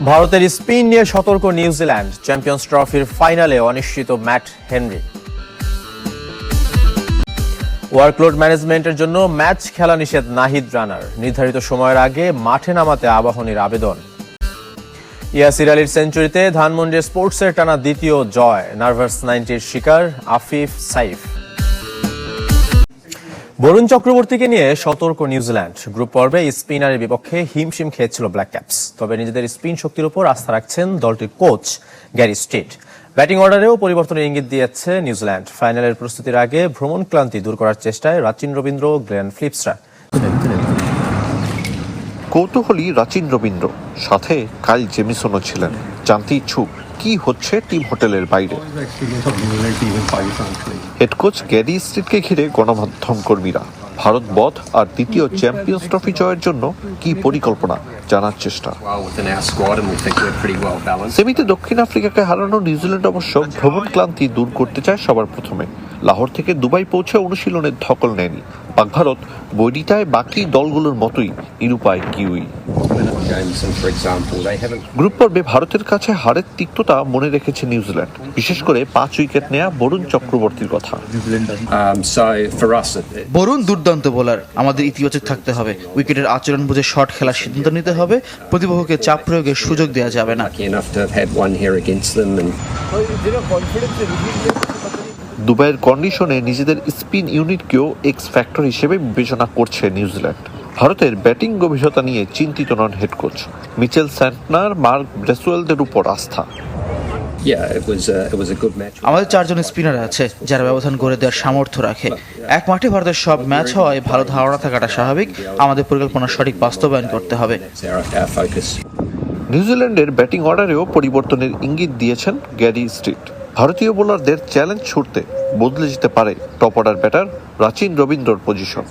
ভারতের স্পিন নিয়ে সতর্ক নিউজিল্যান্ড, চ্যাম্পিয়ন্স ট্রফির ফাইনালে অনিশ্চিত ম্যাট হেনরি। ওয়ার্কলোড ম্যানেজমেন্টের জন্য ম্যাচ খেলা নিষেধ নাহিদ রানার, নির্ধারিত সময়ের আগে মাঠে নামাতে আবাহনীর আবেদন। ইয়াসির আলীর সেঞ্চুরিতে ধানমন্ডি স্পোর্টসের টানা দ্বিতীয় জয়, নার্ভাস 90-র শিকার আফিফ সাইফ। বরুণ চক্রবর্তীকে নিয়ে সতর্ক নিউজিল্যান্ড, গ্রুপ পর্বে স্পিনারের বিপক্ষে হিমশিম খেয়েছিল ব্ল্যাক ক্যাপস। তবে নিজেদের স্পিন শক্তির উপর আস্থা রাখছেন দলটির কোচ গ্যারি স্ট্রিট। ব্যাটিং অর্ডারেও পরিবর্তনের ইঙ্গিত দিয়েছে নিউজিল্যান্ড। ফাইনালের প্রস্তুতির আগে ভ্রমণ ক্লান্তি দূর করার চেষ্টায় রাচিন রবীন্দ্র, গ্লেন ফিলিপসরা। কৌতূহলী রাচিন রবীন্দ্র, সাথে কাইল জেমিসনও ছিলেন। জানতে ইচ্ছুক কি হচ্ছে টিম হোটেলের বাইরে। হেড কোচ গ্যারি স্ট্রিটকে ঘিরে গণমাধ্যম কর্মীরা। ভারত বধ আর দ্বিতীয় চ্যাম্পিয়ন্স ট্রফি জয়ের জন্য কি পরিকল্পনা জানার চেষ্টা। সেমিতে দক্ষিণ আফ্রিকাকে হারানো নিউজিল্যান্ড অবশ্য ভ্রমণ ক্লান্তি দূর করতে চায় সবার প্রথমে। লাহোর থেকে দুবাই পৌঁছে অনুশীলনের ধকল নেয়নি পাক ভারত। বৈরিতায় বাকি দলগুলোর মতোই নিরুপায় কিউই। গ্রুপ পর্বে ভারতের কাছে হারের তিক্ততা মনে রেখেছে নিউজিল্যান্ড, বিশেষ করে 5 উইকেট নেয়া বরুণ চক্রবর্তীর কথা। বরুণ দুর্দান্ত বোলার, আমাদের ইতিবাচক থাকতে হবে। উইকেটের আচরণ বুঝে শট খেলার সিদ্ধান্ত নিতে হবে, প্রতিপক্ষকে চাপ প্রয়োগের সুযোগ দেওয়া যাবে না। দুবাইয়ের কন্ডিশনে নিজেদের স্পিন ইউনিটকেও এক্স ফ্যাক্টর হিসেবে বিবেচনা করছে নিউজিল্যান্ড। ভারতের ব্যাটিং গভীরতা নিয়ে চিন্তিত নন head coach. Mitchell Santner, Mark ব্রেসওয়েলদের উপর আস্থা। আমাদের 4 জন স্পিনার আছে যারা ব্যবধান গড়ে দেওয়ার সামর্থ্য রাখে। এক মাঠে ভারতের সব ম্যাচ হওয়ায় ভালো ধারণা থাকাটা স্বাভাবিক। আমাদের পরিকল্পনা সঠিক বাস্তবায়ন করতে হবে। নিউজিল্যান্ডের ব্যাটিং অর্ডারেও পরিবর্তনের ইঙ্গিত দিয়েছেন গ্যারি স্ট্রিট। ভারতীয় বোলারদের চ্যালেঞ্জ ছুড়তে বদলে যেতে পারে টপ অর্ডার ব্যাটার রাচিন রবীন্দ্রর পজিশন।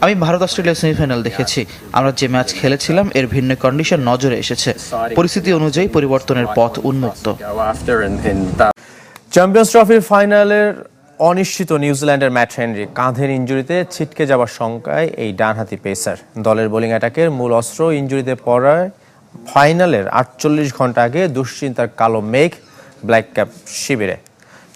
আমি ভারত অস্ট্রেলিয়া সেমিফাইনাল দেখেছি। আমরা যে ম্যাচ খেলেছিলাম এর ভিন্ন কন্ডিশন নজরে এসেছে। পরিস্থিতি অনুযায়ী পরিবর্তনের পথ উন্মুক্ত। চ্যাম্পিয়ন্স ট্রফির ফাইনালের অনিশ্চিত নিউজিল্যান্ডের ম্যাট হেনরি, কাঁধের ইনজুরিতে ছিটকে যাওয়ার শঙ্কায় এই ডানহাতি পেসার। দলের বোলিং অ্যাটাকের মূল অস্ত্র ইনজুরিতে পড়ায় ফাইনালের 48 ঘন্টা আগে দুশ্চিন্তার কালো মেঘ ব্ল্যাক ক্যাপ শিবিরে।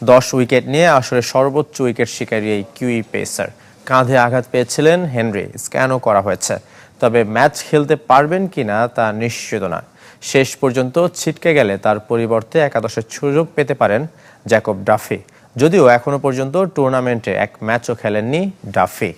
10 উইকেট নিয়ে আসলে সর্বোচ্চ উইকেট শিকারী এই কিউই পেসার। কাঁধে আঘাত পেয়েছিলেন হেনরি, স্ক্যানও করা হয়েছে। তবে ম্যাচ খেলতে পারবেন কিনা তা নিশ্চিত নয়। শেষ পর্যন্ত ছিটকে গেলে তার পরিবর্তে একাদশের সুযোগ পেতে পারেন জ্যাকব ডাফি, যদিও এখনো পর্যন্ত টুর্নামেন্টে এক ম্যাচও খেলেননি ডাফি।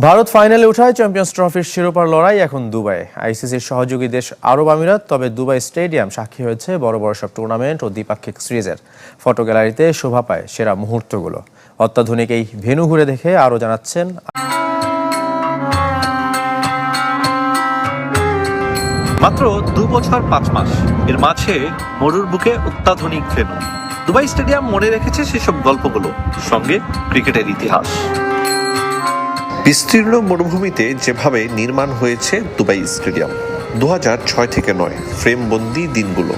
ভারত ফাইনালে ওঠায় চ্যাম্পিয়ন্স ট্রফির শিরোপার লড়াই এখন দুবাইয়ে। আইসিসির সহযোগী দেশ আরব আমিরাত। তবে দুবাই স্টেডিয়াম সাক্ষী হয়েছে বড় বড় সব টুর্নামেন্ট ও দ্বিপাক্ষিক সিরিজের। ফটো গ্যালারিতে শোভা পায় সেরা মুহূর্তগুলো। অত্যাধুনিক এই ভেন্যু ঘুরে দেখে আরও জানাচ্ছেন। মাত্র 2 বছর 5 মাস এর মাঝে মরুর বুকে অত্যাধুনিক ভেন্যু। দুবাই স্টেডিয়াম মনে রেখেছে সেসব গল্পগুলো, সঙ্গে ক্রিকেটের ইতিহাস। বিস্তীর্ণ মরুভূমিতে যেভাবে নির্মাণ হয়েছে দুবাই স্টেডিয়াম, 2006 থেকে নয়, ফ্রেমবন্দি দিনগুলো।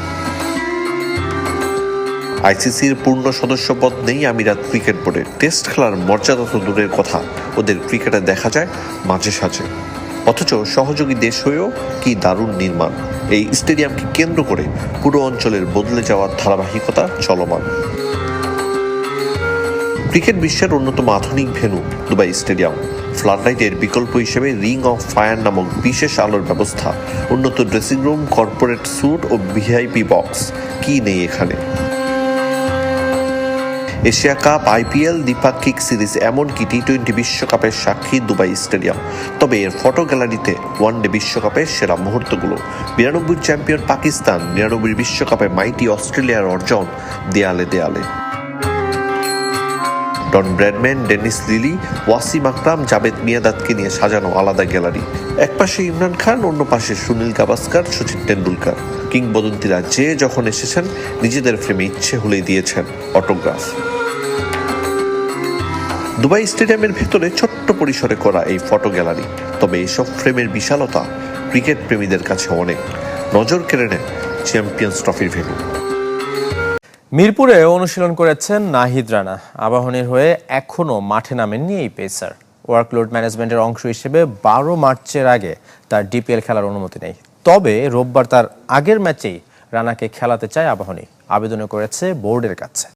আইসিসির পূর্ণ সদস্যপদ নেই আমিরাত ক্রিকেট বোর্ডের। টেস্ট খেলার মর্যাদা তো দূরের কথা, ওদের ক্রিকেটে দেখা যায় মাঝে সাঝে। অথচ সহযোগী দেশ হয়েও কি দারুণ নির্মাণ। এই স্টেডিয়ামকে কেন্দ্র করে পুরো অঞ্চলের বদলে যাওয়ার ধারাবাহিকতা চলমান। ক্রিকেট বিশ্বের অন্যতম আধুনিক ভেন্যু দুবাই স্টেডিয়াম। ফ্লাডলাইটের বিকল্প হিসেবে রিং অফ ফায়ার নামক বিশেষ আলোর ব্যবস্থা, উন্নত ড্রেসিং রুম, কর্পোরেট স্যুট ও ভিআইপি বক্স। কি নেই এখানে? এশিয়া কাপ, আইপিএল, দ্বিপাক্ষিক সিরিজ, এমনকি টি-20 বিশ্বকাপের সাক্ষী দুবাই স্টেডিয়াম। তবে এর ফটো গ্যালারিতে ওয়ানডে বিশ্বকাপের সেরা মুহূর্তগুলো। 92 চ্যাম্পিয়ন পাকিস্তান, 99 বিশ্বকাপে মাইটি অস্ট্রেলিয়ার অর্জন দেয়ালে দেয়ালে। Don Bradman, Dennis Lillee, Wasim Akram, Javed মিয়াঁদাদকে নিয়ে সাজানো আলাদা গ্যালারি। এক পাশে ইমরান খান, অন্য পাশে সুনীল গাভাস্কার, সচিন টেন্ডুলকার। কিংবদন্তিরা যে যখন এসেছেন নিজেদের ফ্রেমে ইচ্ছে হলেই দিয়েছেন অটোগ্রাফ। দুবাই স্টেডিয়ামের ভেতরে ছোট্ট পরিসরে করা এই ফটো গ্যালারি। তবে এসব ফ্রেমের বিশালতা ক্রিকেট প্রেমীদের কাছে অনেক। নজর কেড়ে নেয় চ্যাম্পিয়ন্স ট্রফির ভেন্যু। মিরপুরে অনুশীলন করেছেন নাহিদ রানা। আবাহনীর হয়ে এখনো মাঠে নামেননি এই পেসার। ওয়ার্কলোড ম্যানেজমেন্টের অংশ হিসেবে 12 মার্চের আগে তার ডিপিএল খেলার অনুমতি নেই। তবে রোববার তার আগের ম্যাচেই রানাকে খেলাতে চায় আবাহনী। আবেদনও করেছে বোর্ডের কাছে।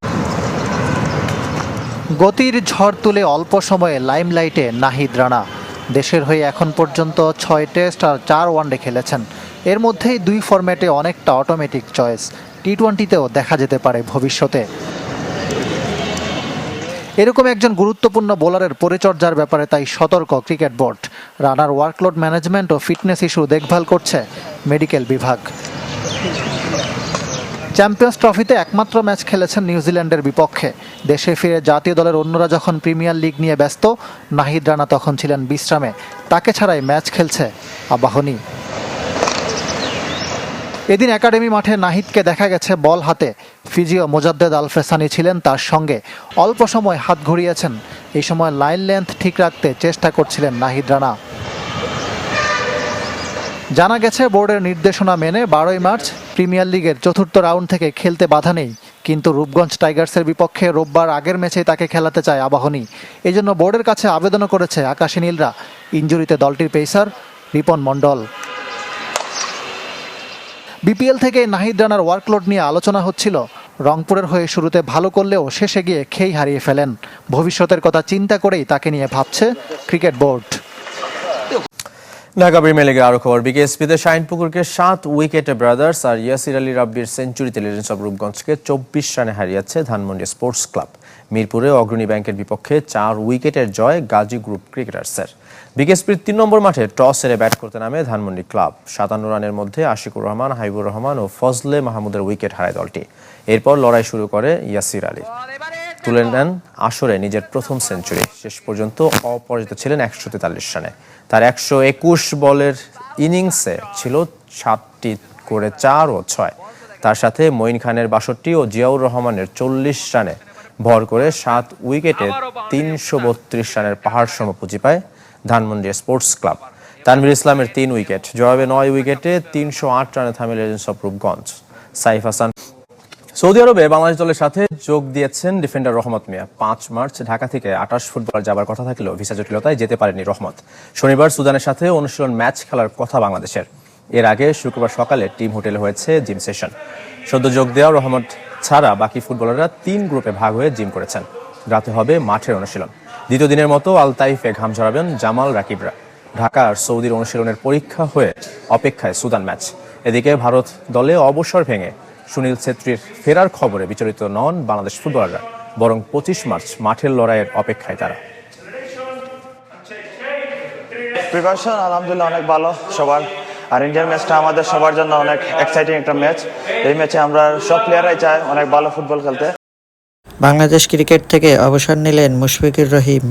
গতির ঝড় তুলে অল্প সময়ে লাইমলাইটে নাহিদ রানা। দেশের হয়ে এখন পর্যন্ত 6 টেস্ট আর 4 ওয়ানডে খেলেছেন। এর মধ্যেই 2 ফরম্যাটে অনেকটা অটোমেটিক চয়েস। টি-20তেও দেখা যেতে পারে ভবিষ্যতে। এরকম একজন গুরুত্বপূর্ণ বোলারের পরিচর্যার ব্যাপারে তাই সতর্ক ক্রিকেট বোর্ড। রানার ওয়ার্কলোড ম্যানেজমেন্ট ও ফিটনেস ইস্যু দেখভাল করছে মেডিকেল বিভাগ। চ্যাম্পিয়ন্স ট্রফিতে একমাত্র ম্যাচ খেলেছেন নিউজিল্যান্ডের বিপক্ষে। দেশে ফিরে জাতীয় দলের অন্যরা যখন প্রিমিয়ার লিগ নিয়ে ব্যস্ত, নাহিদ রানা তখন ছিলেন বিশ্রামে। তাকে ছাড়াই ম্যাচ খেলছে আবাহনী। এদিন একাডেমি মাঠে নাহিদকে দেখা গেছে বল হাতে। ফিজিও মোজাদ্দেদ আল ফেসানি ছিলেন তার সঙ্গে। অল্প সময় হাত ঘুরিয়েছেন। এই সময় লাইন লেন্থ ঠিক রাখতে চেষ্টা করছিলেন নাহিদ রানা। জানা গেছে বোর্ডের নির্দেশনা মেনে 12 মার্চ প্রিমিয়ার লিগের 4র্থ রাউন্ড থেকে খেলতে বাধা নেই। কিন্তু রূপগঞ্জ টাইগার্সের বিপক্ষে রোববার আগের ম্যাচেই তাকে খেলাতে চায় আবাহনী। এজন্য বোর্ডের কাছে আবেদনও করেছে আকাশী নীলরা। ইনজুরিতে দলটির পেসার রিপন মণ্ডল। বিপিএল থেকে নাহিদ রানার ওয়ার্কলোড নিয়ে আলোচনা হচ্ছিল। রংপুরের হয়ে শুরুতে ভালো করলেও শেষে গিয়ে খেই হারিয়ে ফেলেন। ভবিষ্যতের কথা চিন্তা করেই তাকে নিয়ে ভাবছে ক্রিকেট বোর্ড। ঢাকা প্রিমিয়ার লিগের আরো খবর। বিকেএসপিতে শাহিন পুকুরকে 7 উইকেটে ব্রাদার্স আর ইয়াসির আলী রাব্বির সেঞ্চুরিতে লেজেন্ডস অব রূপগঞ্জকে 24 রানে হারিয়েছে ধানমন্ডি স্পোর্টস ক্লাব। মিরপুরে অগ্রণী ব্যাংকের বিপক্ষে 4 উইকেটের জয় গাজী গ্রুপ ক্রিকেটার্সের। বিকেএসপির 3 নম্বর মাঠে টস হেরে ব্যাট করতে নামে ধানমন্ডি ক্লাব। 57 রানের মধ্যে আশিকুর রহমান, হাবিবুর রহমান ও ফজলে মাহমুদের উইকেট হারায় দলটি। এরপর লড়াই শুরু করে ইয়াসির আলী। তুলে নেন আসরে নিজের প্রথম সেঞ্চুরি। শেষ পর্যন্ত অপরাজিত ছিলেন 143 রানে। তার 121 বলের ইনিংসে ছিল 7টি করে 4 ও 6। তার সাথে মঈন খানের 62 ও জিয়াউর রহমানের 40 রানে ভর করে 7 উইকেটে 332 রানের পাহাড় সম পুঁজি পায় ধানমন্ডি স্পোর্টস ক্লাব। তানভীর ইসলামের 3 উইকেট, জবাবে 9 উইকেটে 308 রানে থামে legends of Rupganj. Saif Hasan. Saudi আরবে বাংলাদেশ দলের সাথে যোগ দিয়েছেন ডিফেন্ডার রহমত মিয়া। 5 মার্চ ঢাকা থেকে 28 ফুটবলার যাবার কথা থাকলেও ভিসা জটিলতায় যেতে পারেনি রহমত। শনিবার সুদানের সাথে অনুশীলন ম্যাচ খেলার কথা বাংলাদেশের। এর আগে শুক্রবার সকালে টিম হোটেলে হয়েছে জিম সেশন। সদ্য যোগ দেওয়া রহমত ছাড়া বাকি ফুটবলাররা 3 গ্রুপে ভাগ হয়ে জিম করেছেন। রাতে হবে মাঠের অনুশীলন। দ্বিতীয় দিনের মতো আল তাইফে ঘাম ঝরাবেন জামাল রাকিবরা। ঢাকা আর সৌদির অনুশীলনের পরীক্ষা হয়ে অপেক্ষায় সুদান ম্যাচ। এদিকে ভারত দলে অবসর ভেঙে সুনীল ছেত্রীর ফেরার খবরে বিচলিত নন বাংলাদেশ ফুটবলাররা, বরং 25 মার্চ মাঠের লড়াইয়ের অপেক্ষায় তারা। প্রিপারেশন আলহামদুলিল্লাহ অনেক ভালো সবার। আর ইন্ডিয়ান ম্যাচটা আমাদের সবার জন্য অনেক এক্সাইটিং একটা ম্যাচ। এই ম্যাচে আমরা সব প্লেয়াররাই চাই অনেক ভালো ফুটবল খেলতে। বাংলাদেশ ক্রিকেট থেকে অবসর নিলেন মুশফিকুর রহিম।